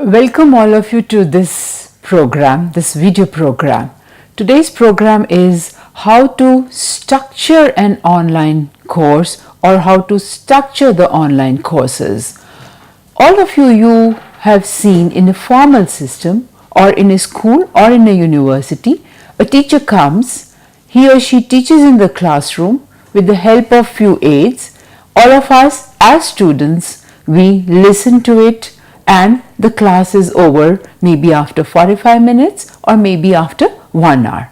Welcome all of you to this program, this video program. Today's program is how to structure an online course or how to structure the online courses. All of you have seen in a formal system or in a school or in a university, a teacher comes, he or she teaches in the classroom with the help of few aides. All of us as students, we listen to it and the class is over maybe after 45 minutes or maybe after 1 hour.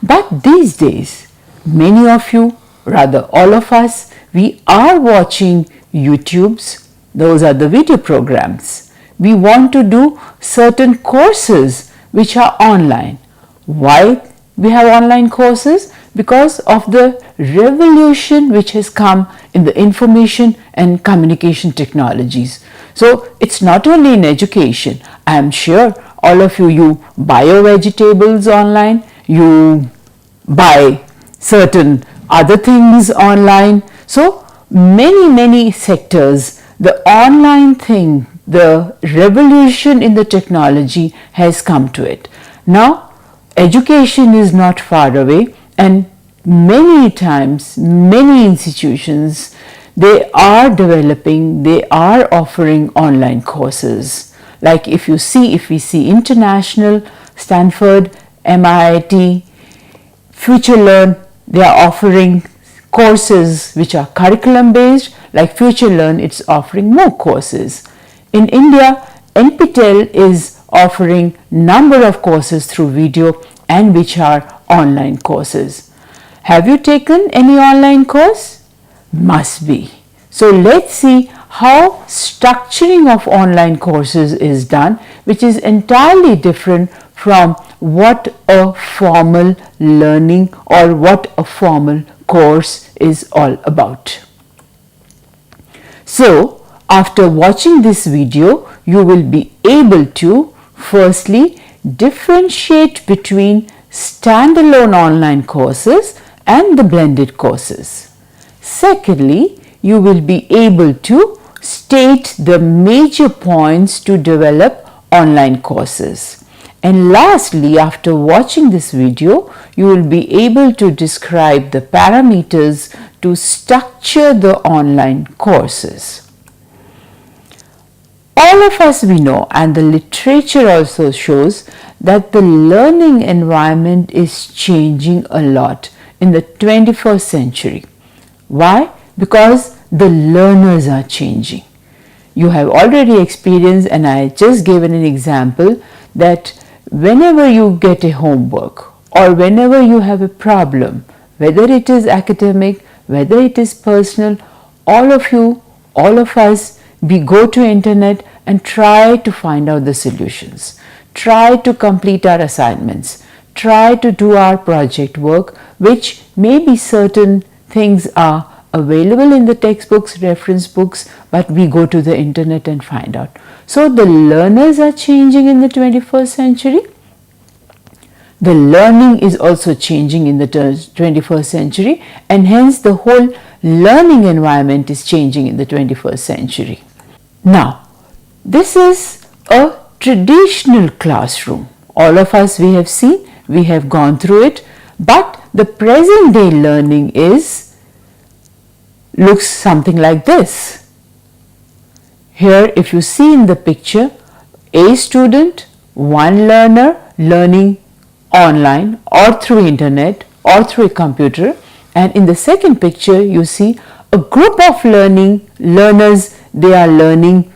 But these days, many of you, rather all of us, we are watching YouTubes. Those are the video programs. We want to do certain courses which are online. Why we have online courses? Because of the revolution which has come in the information and communication technologies. So it's not only in education. I am sure all of you buy your vegetables online, you buy certain other things online. So many sectors, the online thing, the revolution in the technology has come to it. Now education is not far away, and many times, many institutions, they are developing, they are offering online courses. Like if we see international, Stanford, MIT, FutureLearn, they are offering courses which are curriculum based. Like FutureLearn, it's offering more courses. In India, NPTEL is offering number of courses through video and which are online courses. Have you taken any online course? Must be. So let's see how structuring of online courses is done, which is entirely different from what a formal learning or what a formal course is all about. So after watching this video, you will be able to firstly differentiate between standalone online courses and the blended courses. Secondly, you will be able to state the major points to develop online courses. And lastly, after watching this video, you will be able to describe the parameters to structure the online courses. All of us we know, and the literature also shows, that the learning environment is changing a lot in the 21st century. Why? Because the learners are changing. You have already experienced, and I just given an example, that whenever you get a homework or whenever you have a problem, whether it is academic, whether it is personal, all of us, we go to internet and try to find out the solutions, try to complete our assignments, try to do our project work, which maybe certain things are available in the textbooks, reference books, but we go to the internet and find out. So the learners are changing in the 21st century. The learning is also changing in the 21st century, and hence the whole learning environment is changing in the 21st century. Now, this is a traditional classroom. All of us we have seen, we have gone through it, but the present day learning looks something like this. Here, if you see in the picture, a student, one learner learning online or through internet or through a computer, and in the second picture you see a group of learners, they are learning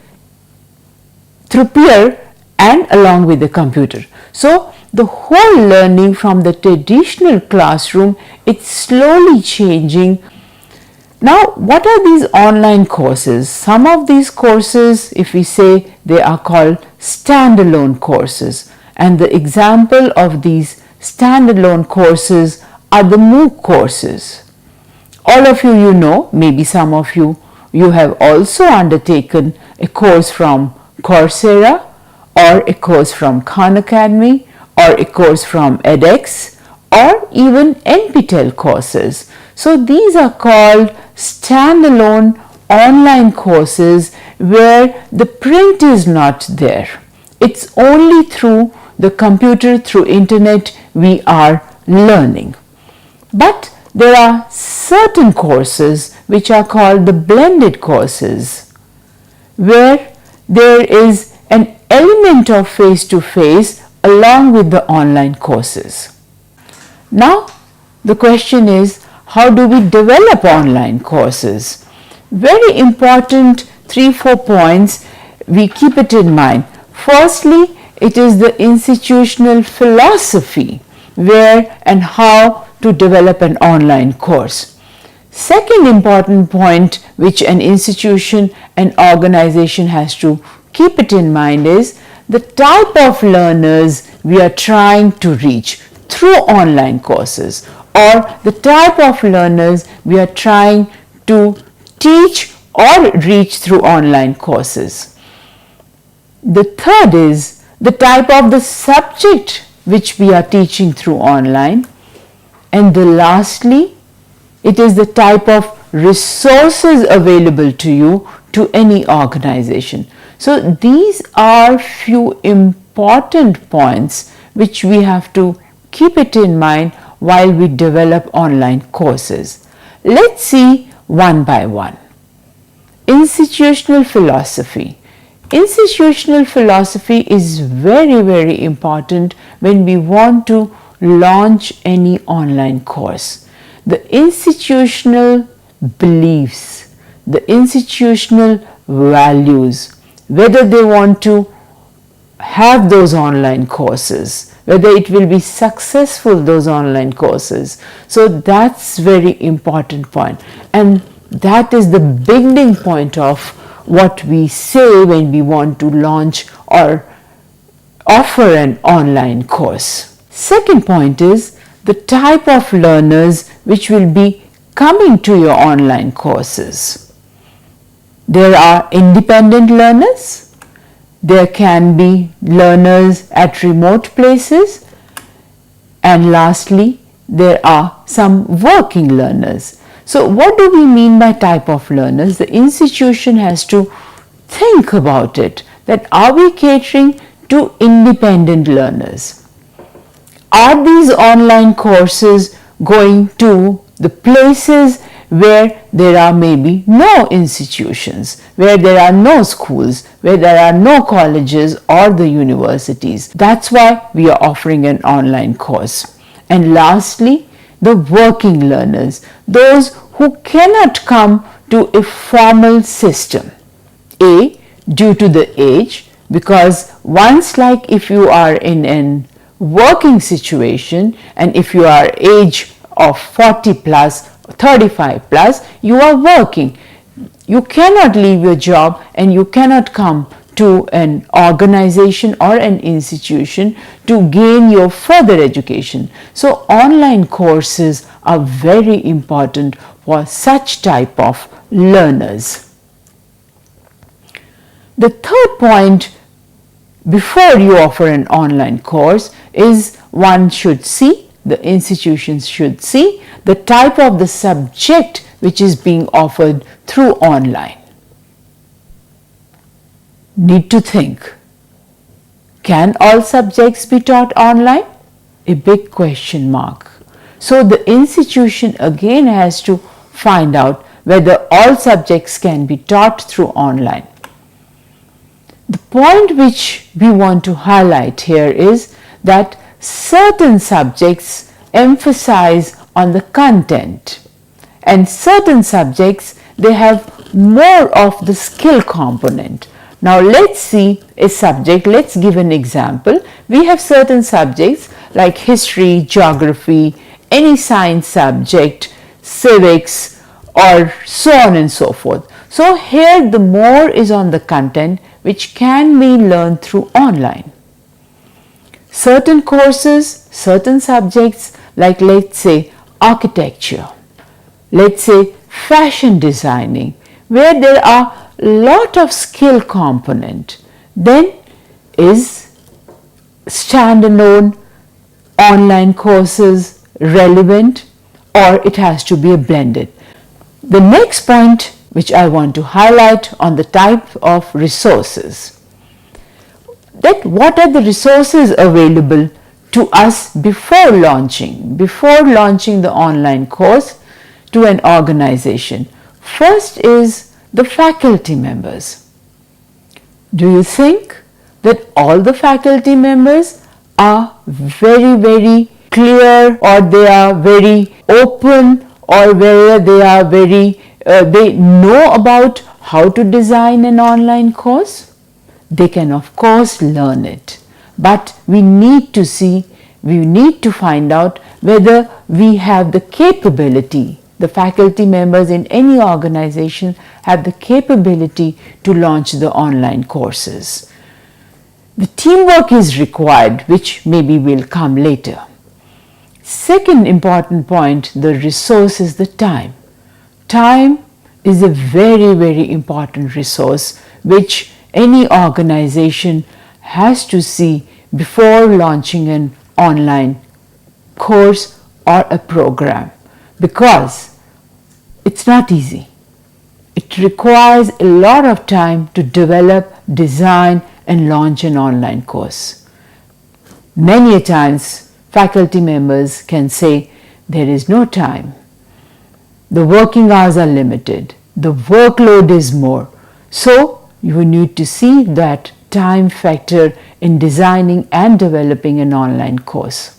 through peer and along with the computer. So the whole learning from the traditional classroom, it's slowly changing. Now, what are these online courses? Some of these courses, if we say, they are called standalone courses, and the example of these standalone courses are the MOOC courses. All of you know, maybe some of you have also undertaken a course from Coursera or a course from Khan Academy or a course from edX or even NPTEL courses. So these are called standalone online courses where the print is not there. It's only through the computer, through internet, we are learning. But there are certain courses which are called the blended courses, where there is an element of face-to-face along with the online courses. Now, the question is, how do we develop online courses? Very important 3-4 points, we keep it in mind. Firstly, it is the institutional philosophy where and how to develop an online course. Second important point which an institution and organization has to keep it in mind is the type of learners we are trying to reach through online courses, or the type of learners we are trying to teach or reach through online courses. The third is the type of the subject which we are teaching through online. And lastly, it is the type of resources available to you to any organization. So these are few important points which we have to keep it in mind while we develop online courses. Let's see one by one. Institutional philosophy. Institutional philosophy is very important when we want to launch any online course. The institutional beliefs, the institutional values, whether they want to have those online courses, whether it will be successful, those online courses. So that's very important point, and that is the beginning point of what we say when we want to launch or offer an online course. Second point is the type of learners which will be coming to your online courses. There are independent learners. There can be learners at remote places, and lastly, there are some working learners. So what do we mean by type of learners? The institution has to think about it, that are we catering to independent learners? Are these online courses going to the places where there are maybe no institutions, where there are no schools, where there are no colleges or the universities? That's why we are offering an online course. And lastly, the working learners, those who cannot come to a formal system. Due to the age, because once, like if you are in an working situation and if you are age of 40 plus, 35 plus, you are working. You cannot leave your job and you cannot come to an organization or an institution to gain your further education. So online courses are very important for such type of learners. The third point before you offer an online course is one should see, the institutions should see the type of the subject which is being offered through online. Need to think, can all subjects be taught online? A big question mark. So the institution again has to find out whether all subjects can be taught through online. The point which we want to highlight here is that certain subjects emphasize on the content, and certain subjects they have more of the skill component. Now let's see a subject, let's give an example. We have certain subjects like history, geography, any science subject, civics, or so on and so forth. So here the more is on the content which can be learned through online. Certain courses, certain subjects like let's say architecture, let's say fashion designing, where there are lot of skill component, then is standalone online courses relevant, or it has to be a blended. The next point which I want to highlight on the type of resources. that what are the resources available to us before launching the online course to an organization. First is the faculty members. Do you think that all the faculty members are very clear, or they are very open, or whether they are they know about how to design an online course? They can of course learn it, but we need to find out whether we have the capability, the faculty members in any organization have the capability to launch the online courses. The teamwork is required, which maybe will come later. Second important point, the resource is the time. Time is a very important resource which any organization has to see before launching an online course or a program, because it's not easy. It requires a lot of time to develop, design and launch an online course. Many times faculty members can say there is no time, the working hours are limited, the workload is more. So you need to see that time factor in designing and developing an online course.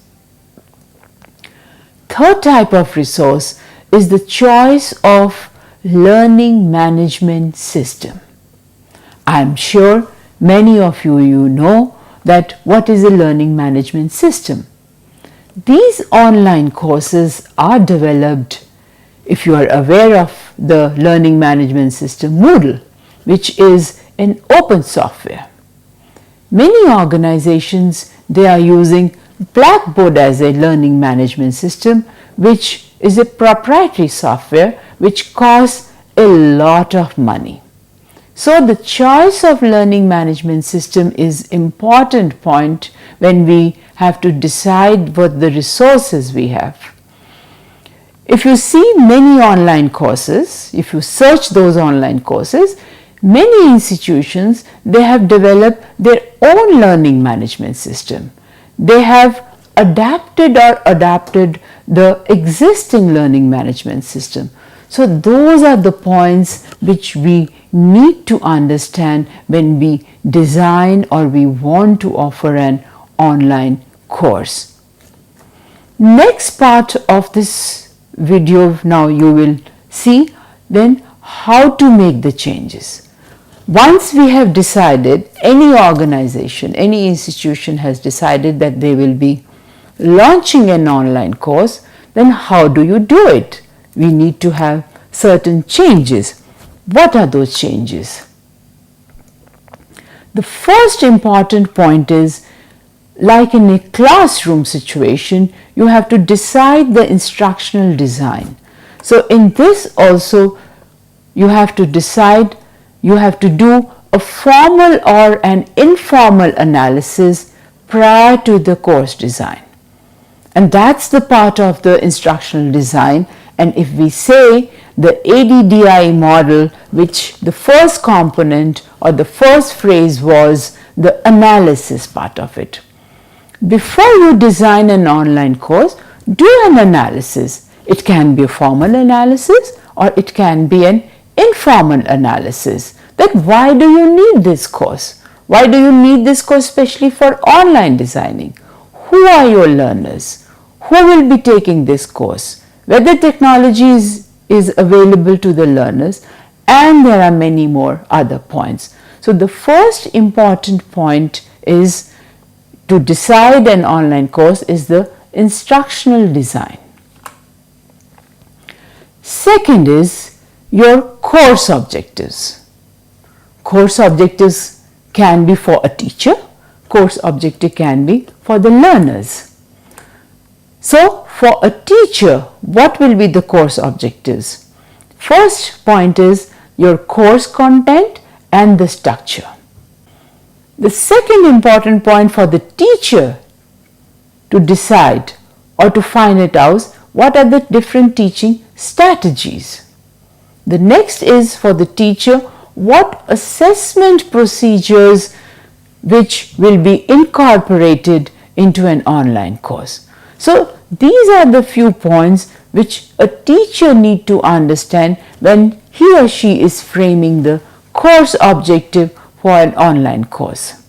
Third type of resource is the choice of learning management system. I am sure many of you know that what is a learning management system. These online courses are developed, if you are aware of the learning management system Moodle, which is an open software. Many organizations, they are using Blackboard as a learning management system, which is a proprietary software which costs a lot of money. So the choice of learning management system is important point when we have to decide what the resources we have. If you see many online courses, if you search those online courses, many institutions, they have developed their own learning management system. They have adapted the existing learning management system. So those are the points which we need to understand when we design or we want to offer an online course. Next part of this video, now you will see then how to make the changes. Once we have decided, any organization, any institution has decided that they will be launching an online course, then how do you do it? We need to have certain changes. What are those changes? The first important point is, like in a classroom situation, you have to decide the instructional design. So in this also, you have to decide, you have to do a formal or an informal analysis prior to the course design. And that's the part of the instructional design. And if we say the ADDIE model, which the first component or the first phrase was the analysis part of it. Before you design an online course, do an analysis. It can be a formal analysis or it can be an informal analysis. That why do you need this course? Why do you need this course especially for online designing? Who are your learners? Who will be taking this course? Whether technology is available to the learners, and there are many more other points. So the first important point is to decide an online course is the instructional design. Second is your course objectives. Course objectives can be for a teacher, course objective can be for the learners. So for a teacher, what will be the course objectives? First point is your course content and the structure. The second important point for the teacher to decide or to find it out, what are the different teaching strategies? The next is for the teacher, what assessment procedures which will be incorporated into an online course. So these are the few points which a teacher need to understand when he or she is framing the course objective for an online course.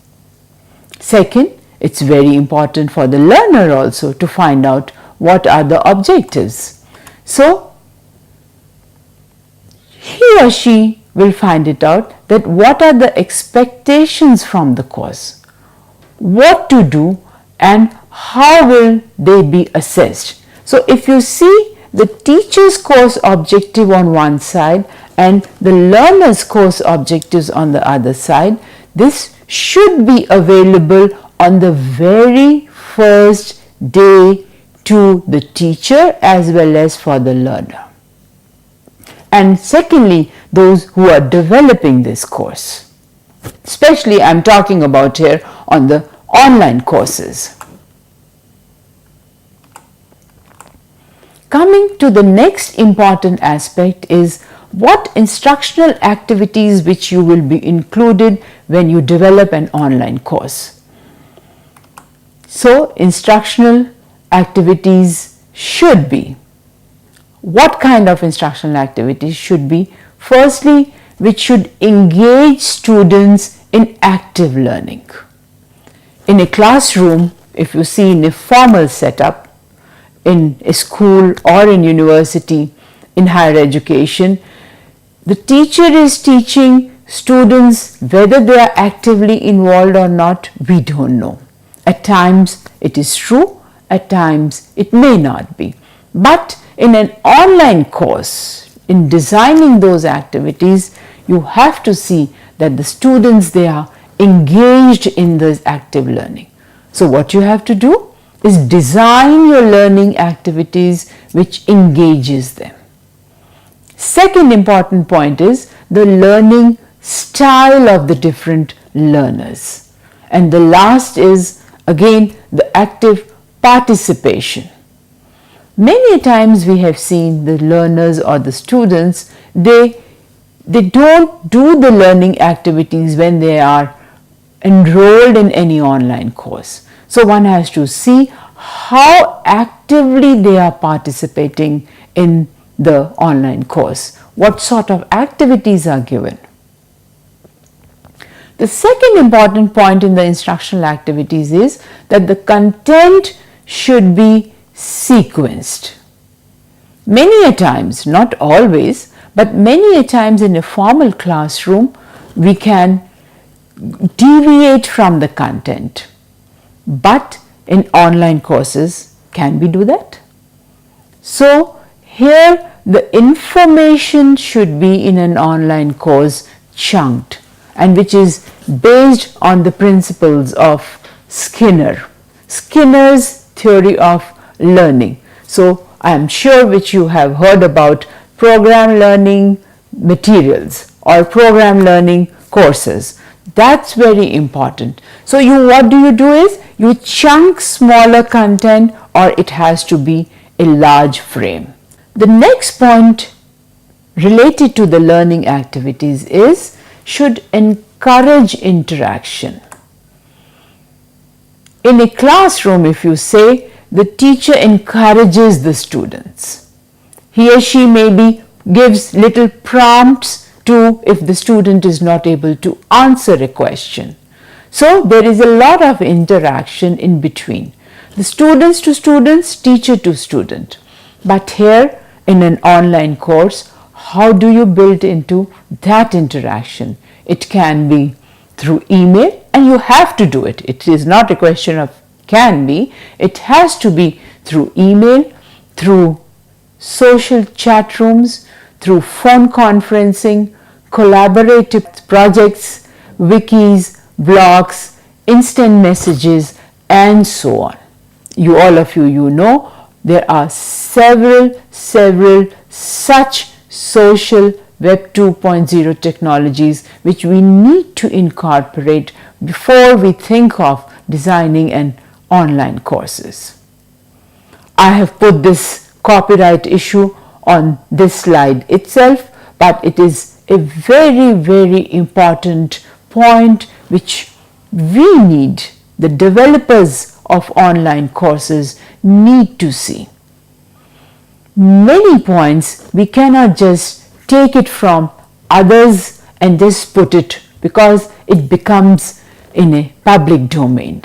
Second, it's very important for the learner also to find out what are the objectives. So he or she will find it out that what are the expectations from the course, what to do, and how will they be assessed. So if you see the teacher's course objective on one side and the learner's course objectives on the other side, this should be available on the very first day to the teacher as well as for the learner. And secondly, those who are developing this course. Especially I'm talking about here on the online courses. Coming to the next important aspect is what instructional activities which you will be included when you develop an online course. So instructional activities should be, what kind of instructional activities should be? Firstly, which should engage students in active learning. In a classroom, if you see in a formal setup, in a school or in university, in higher education, the teacher is teaching students whether they are actively involved or not, we don't know. At times it is true, at times it may not be. But in an online course, in designing those activities, you have to see that the students, they are engaged in this active learning. So what you have to do is design your learning activities which engages them. Second important point is the learning style of the different learners. And the last is again the active participation. Many times we have seen the learners or the students, they don't do the learning activities when they are enrolled in any online course. So one has to see how actively they are participating in the online course, what sort of activities are given. The second important point in the instructional activities is that the content should be sequenced. Many a times, not always, but many a times in a formal classroom, we can deviate from the content. But in online courses, can we do that? So here the information should be in an online course chunked, and which is based on the principles of Skinner's theory of learning. So I am sure which you have heard about program learning materials or program learning courses. That's very important. So what do is you chunk smaller content, or it has to be a large frame. The next point related to the learning activities is should encourage interaction. In a classroom, if you say the teacher encourages the students, he or she maybe gives little prompts to if the student is not able to answer a question. So there is a lot of interaction in between, the students to students, teacher to student. But here in an online course, how do you build into that interaction? It can be through email, and you have to do it. It is not a question of can be, it has to be through email, through social chat rooms, through phone conferencing, collaborative projects, wikis, blogs, instant messages, and so on. All of you know there are several such social Web 2.0 technologies which we need to incorporate before we think of designing an online courses. I have put this copyright issue on this slide itself, but it is a very important point which we need, the developers of online courses need to see. Many points we cannot just take it from others and just put it, because it becomes in a public domain,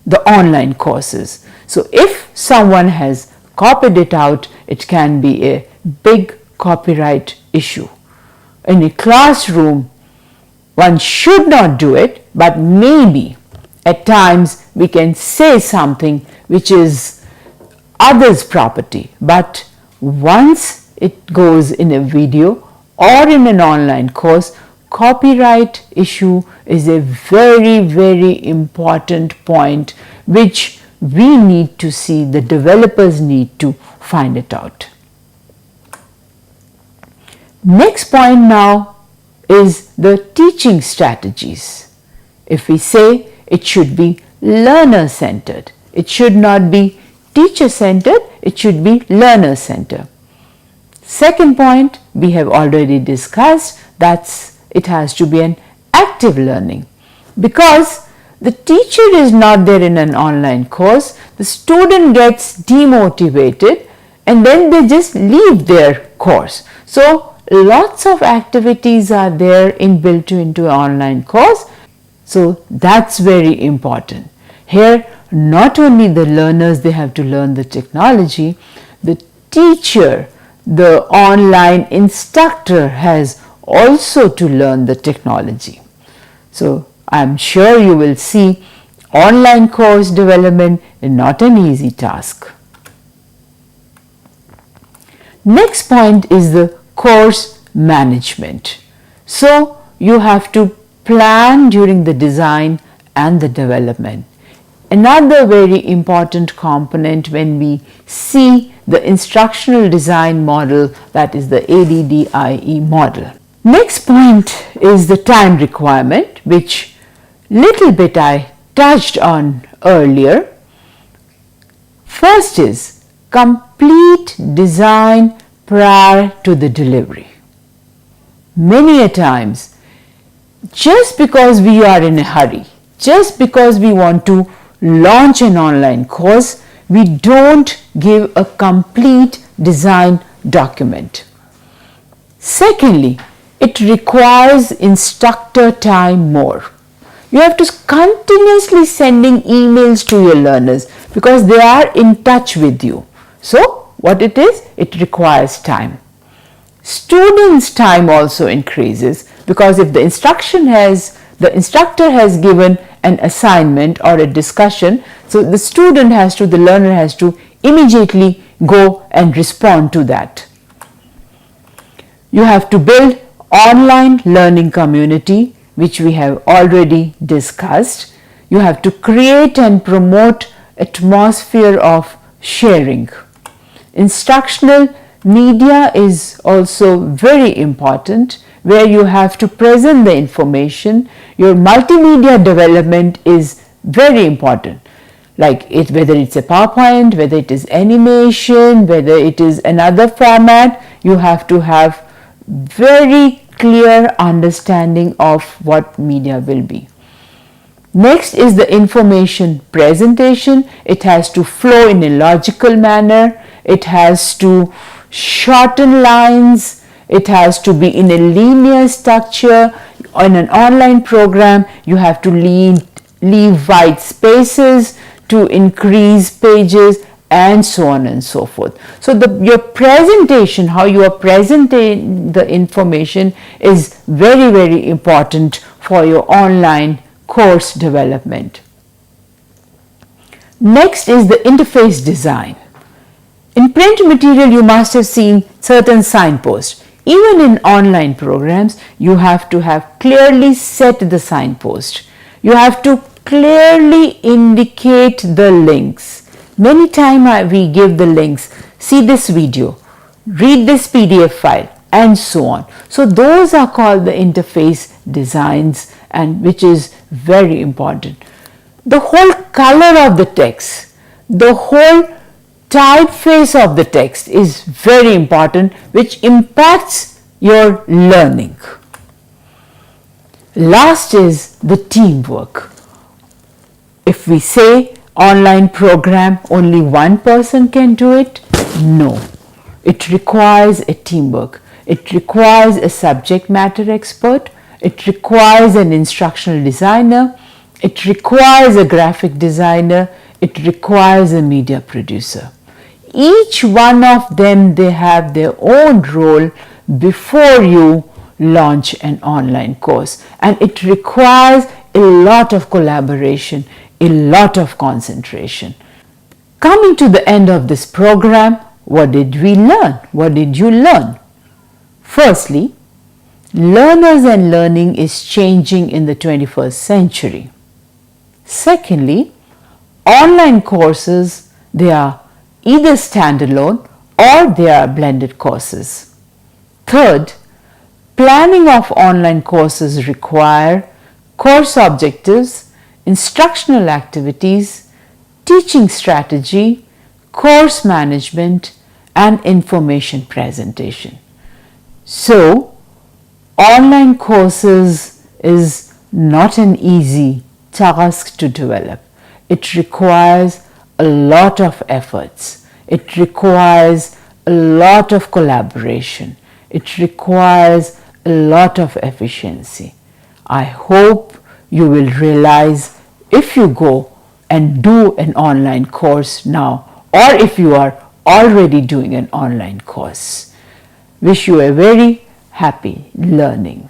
the online courses. So if someone has copied it out, it can be a big copyright issue. In a classroom, one should not do it, but maybe at times we can say something which is others' property. But once it goes in a video or in an online course, copyright issue is a very, very important point which we need to see, the developers need to find it out. Next point now is the teaching strategies. If we say it should be learner-centered, it should not be teacher-centered, it should be learner-centered. Second point we have already discussed, that's it has to be an active learning, because the teacher is not there in an online course, the student gets demotivated and then they just leave their course. So lots of activities are there inbuilt into an online course. So that's very important. Here not only the learners, they have to learn the technology, the teacher, the online instructor has also to learn the technology. So I am sure you will see online course development is not an easy task. Next point is the course management. So you have to plan during the design and the development. Another very important component when we see the instructional design model, that is the ADDIE model. Next point is the time requirement, which little bit I touched on earlier. First is complete design prior to the delivery. Many a times, just because we are in a hurry, just because we want to launch an online course, we don't give a complete design document. Secondly, it requires instructor time more. You have to continuously sending emails to your learners because they are in touch with you. So what it is? It requires time. Students' time also increases, because if the instructor has given an assignment or a discussion, so the learner has to immediately go and respond to that. You have to build online learning community, which we have already discussed. You have to create and promote atmosphere of sharing. Instructional media is also very important, where you have to present the information. Your multimedia development is very important, like whether it's a PowerPoint, whether it is animation, whether it is another format, you have to have very clear understanding of what media will be. Next is the information presentation. It has to flow in a logical manner. It has to shorten lines. It has to be in a linear structure. On an online program, you have to leave white spaces to increase pages, and so on and so forth. So your presentation, how you are presenting the information, is very, very important for your online course development. Next is the interface design. In print material, you must have seen certain signposts. Even in online programs, you have to have clearly set the signpost. You have to clearly indicate the links. Many times we give the links, see this video, read this PDF file, and so on. So those are called the interface designs, and which is very important. The whole color of the text, the whole typeface of the text is very important, which impacts your learning. Last is the teamwork. If we say online program, only one person can do it, no. It requires a teamwork. It requires a subject matter expert. It requires an instructional designer. It requires a graphic designer. It requires a media producer. Each one of them, they have their own role before you launch an online course, and it requires a lot of collaboration, a lot of concentration. Coming to the end of this program, what did we learn? What did you learn? Firstly, learners and learning is changing in the 21st century. Secondly, online courses, they are either standalone or they are blended courses. Third, planning of online courses require course objectives, instructional activities, teaching strategy, course management, and information presentation. So, online courses is not an easy task to develop. It requires a lot of efforts. It requires a lot of collaboration. It requires a lot of efficiency. I hope you will realize if you go and do an online course now, or if you are already doing an online course. Wish you a very happy learning.